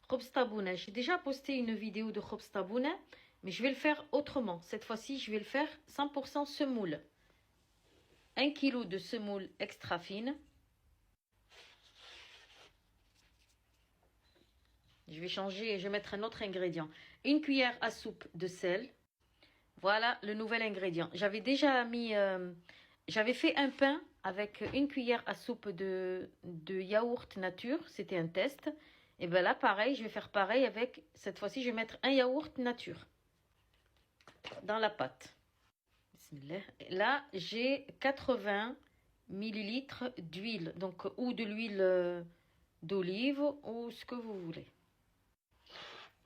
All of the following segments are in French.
Khobz tabouna. J'ai déjà posté une vidéo de khobz tabouna, mais je vais le faire autrement. Cette fois-ci, je vais le faire 100% semoule. 1 kg de semoule extra fine. Je vais changer et je vais mettre un autre ingrédient. 1 cuillère à soupe de sel. Voilà le nouvel ingrédient. J'avais déjà mis... j'avais fait un pain avec 1 cuillère à soupe de yaourt nature. C'était un test. Et bien là, pareil, je vais faire pareil avec... Cette fois-ci, je vais mettre un yaourt nature dans la pâte. Bismillah. Là, j'ai 80 millilitres d'huile. Donc, ou de l'huile d'olive ou ce que vous voulez.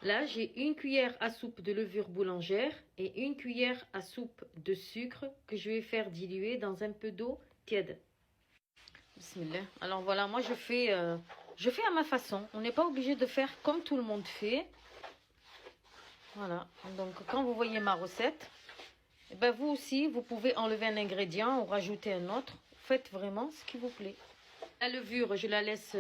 Là, j'ai 1 cuillère à soupe de levure boulangère et 1 cuillère à soupe de sucre que je vais faire diluer dans un peu d'eau tiède. Bismillah. Alors voilà, moi je fais à ma façon. On n'est pas obligé de faire comme tout le monde fait. Voilà. Donc quand vous voyez ma recette, eh ben vous aussi, vous pouvez enlever un ingrédient ou rajouter un autre. Faites vraiment ce qui vous plaît. La levure, je la laisse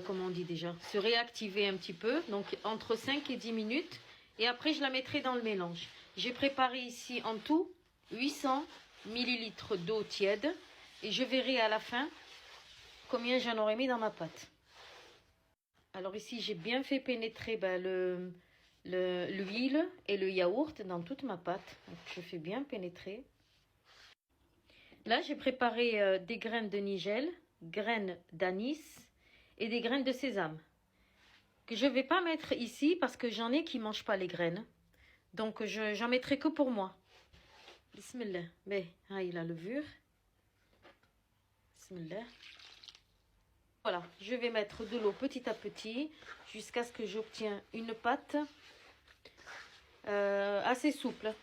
comment on dit déjà, se réactiver un petit peu, donc entre 5 et 10 minutes. Et après, je la mettrai dans le mélange. J'ai préparé ici en tout 800 millilitres d'eau tiède. Et je verrai à la fin combien j'en aurais mis dans ma pâte. Alors ici, j'ai bien fait pénétrer l'huile et le yaourt dans toute ma pâte. Donc, je fais bien pénétrer. Là, j'ai préparé des graines de nigel, graines d'anis et des graines de sésame. Que je ne vais pas mettre ici parce que j'en ai qui ne mangent pas les graines. Donc, j'en mettrai que pour moi. Bismillah. Mais, la levure. Bismillah. Voilà, je vais mettre de l'eau petit à petit jusqu'à ce que j'obtienne une pâte assez souple.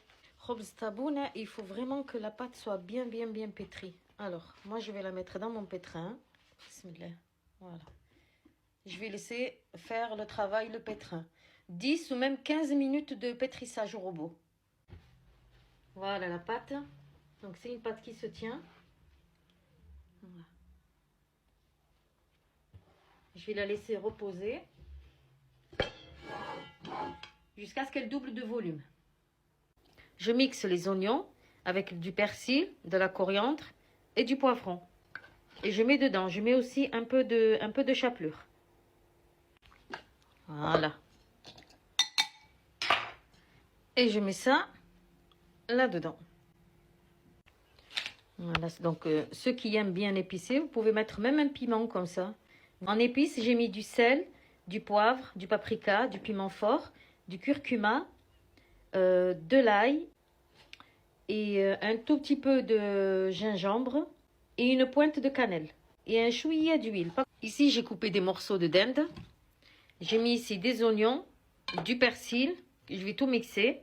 Khobz tabouna, il faut vraiment que la pâte soit bien pétrie. Alors, moi je vais la mettre dans mon pétrin. Bismillah. Voilà. Je vais laisser faire le travail, le pétrin. 10 ou même 15 minutes de pétrissage au robot. Voilà la pâte. Donc c'est une pâte qui se tient. Voilà. Je vais la laisser reposer jusqu'à ce qu'elle double de volume. Je mixe les oignons avec du persil, de la coriandre et du poivron. Et je mets dedans, je mets aussi un peu de chapelure. Voilà. Et je mets ça là-dedans. Voilà, donc ceux qui aiment bien épicé, vous pouvez mettre même un piment comme ça. En épices, j'ai mis du sel, du poivre, du paprika, du piment fort, du curcuma, de l'ail et un tout petit peu de gingembre et une pointe de cannelle et un chouïa d'huile. Ici, j'ai coupé des morceaux de dinde. J'ai mis ici des oignons, du persil. Je vais tout mixer.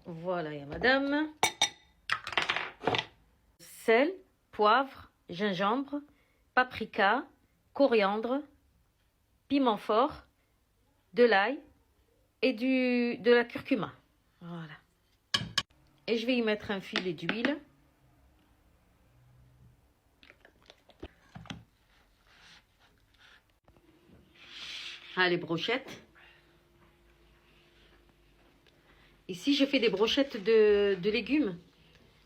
Voilà, ya madame. Sel, poivre, gingembre, paprika, coriandre, piment fort, de l'ail et de la curcuma. Voilà. Et je vais y mettre un filet d'huile. Ah, les brochettes. Ici, je fais des brochettes de légumes,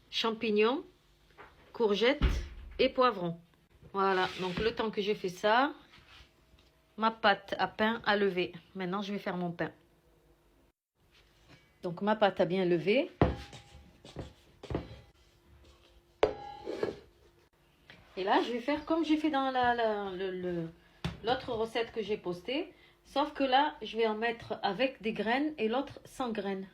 champignons, courgettes et poivrons. Voilà, donc le temps que j'ai fait ça, ma pâte à pain a levé. Maintenant, je vais faire mon pain. Donc, ma pâte a bien levé. Et là, je vais faire comme j'ai fait dans l'autre recette que j'ai postée. Sauf que là, je vais en mettre avec des graines et l'autre sans graines.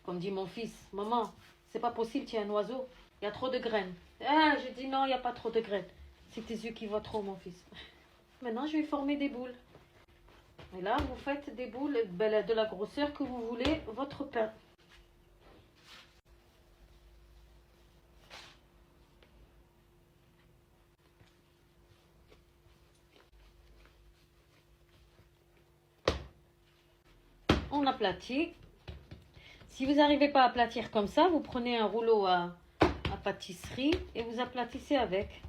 Comme dit mon fils, maman, c'est pas possible, tu es un oiseau. Il y a trop de graines. Ah, je dis non, il n'y a pas trop de graines. C'est tes yeux qui voient trop, mon fils. Maintenant, je vais former des boules. Et là, vous faites des boules de la grosseur que vous voulez, votre pain. On aplatit. Si vous n'arrivez pas à aplatir comme ça, vous prenez un rouleau à pâtisserie et vous aplatissez avec.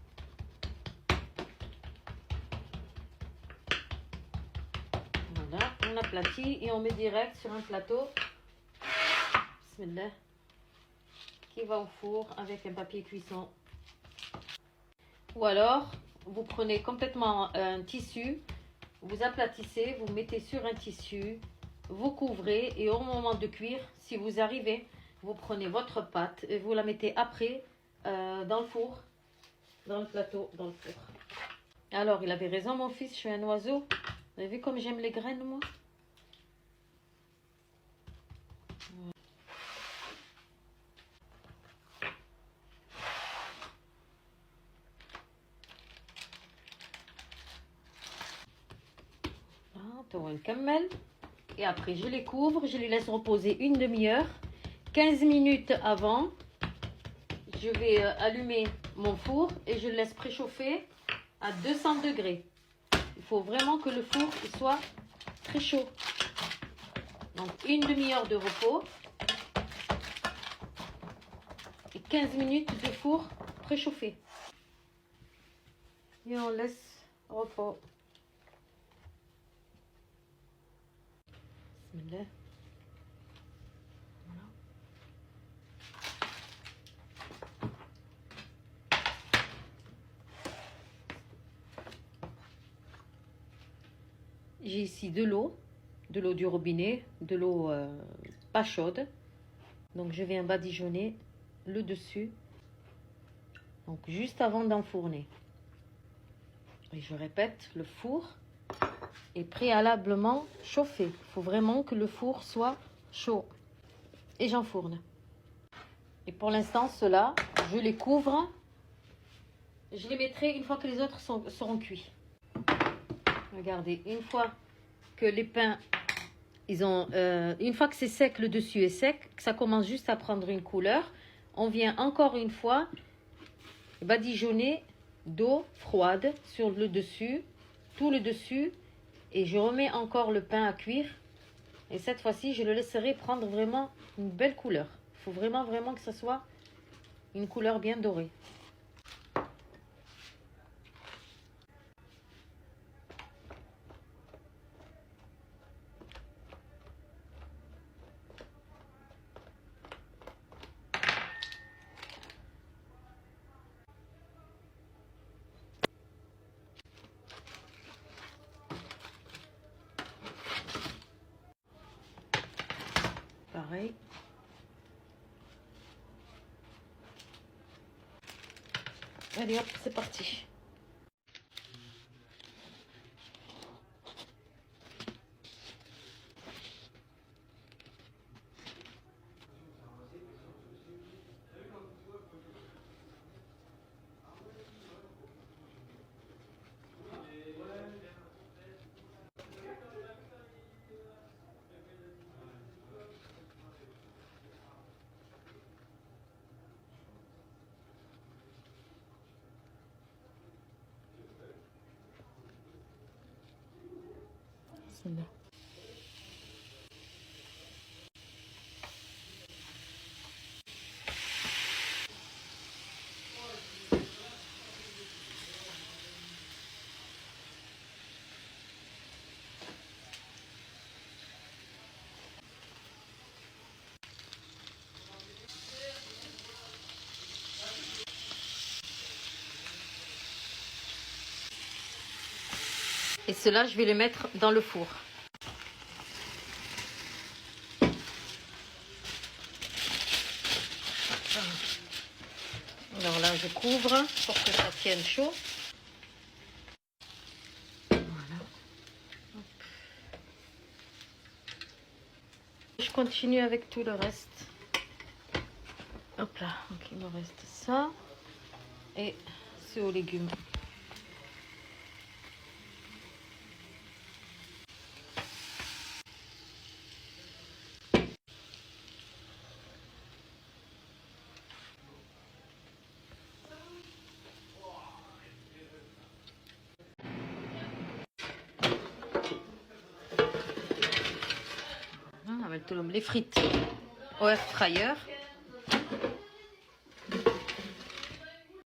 on aplatit et on met direct sur un plateau. Bismillah. Qui va au four avec un papier cuisson. Ou alors, vous prenez complètement un tissu, vous aplatissez, vous mettez sur un tissu, vous couvrez et au moment de cuire, si vous arrivez, vous prenez votre pâte et vous la mettez après dans le four, dans le plateau, dans le four. Alors, il avait raison mon fils, je suis un oiseau. Vous avez vu comme j'aime les graines moi? Un camel. Et après je les couvre, je les laisse reposer une demi-heure. 15 minutes avant, je vais allumer mon four et je le laisse préchauffer à 200 degrés. Il faut vraiment que le four il soit très chaud. Donc une demi-heure de repos et 15 minutes de four préchauffé. Et on laisse repos. Bismillah. Voilà. J'ai ici de l'eau du robinet, de l'eau pas chaude. Donc je viens badigeonner le dessus. Donc juste avant d'enfourner. Et je répète, le four est préalablement chauffé. Il faut vraiment que le four soit chaud. Et j'enfourne. Et pour l'instant, ceux-là, je les couvre. Je les mettrai une fois que les autres seront cuits. Regardez, une fois que les pains, une fois que c'est sec, le dessus est sec, que ça commence juste à prendre une couleur, on vient encore une fois badigeonner d'eau froide sur le dessus, tout le dessus, et je remets encore le pain à cuire. Et cette fois-ci, je le laisserai prendre vraiment une belle couleur. Il faut vraiment que ça soit une couleur bien dorée. Pareil. Allez hop, c'est parti. Bismillah. Et cela, je vais les mettre dans le four. Alors là, je couvre pour que ça tienne chaud. Voilà. Je continue avec tout le reste. Hop là, donc il me reste ça. Et c'est aux légumes. Les frites au air fryer.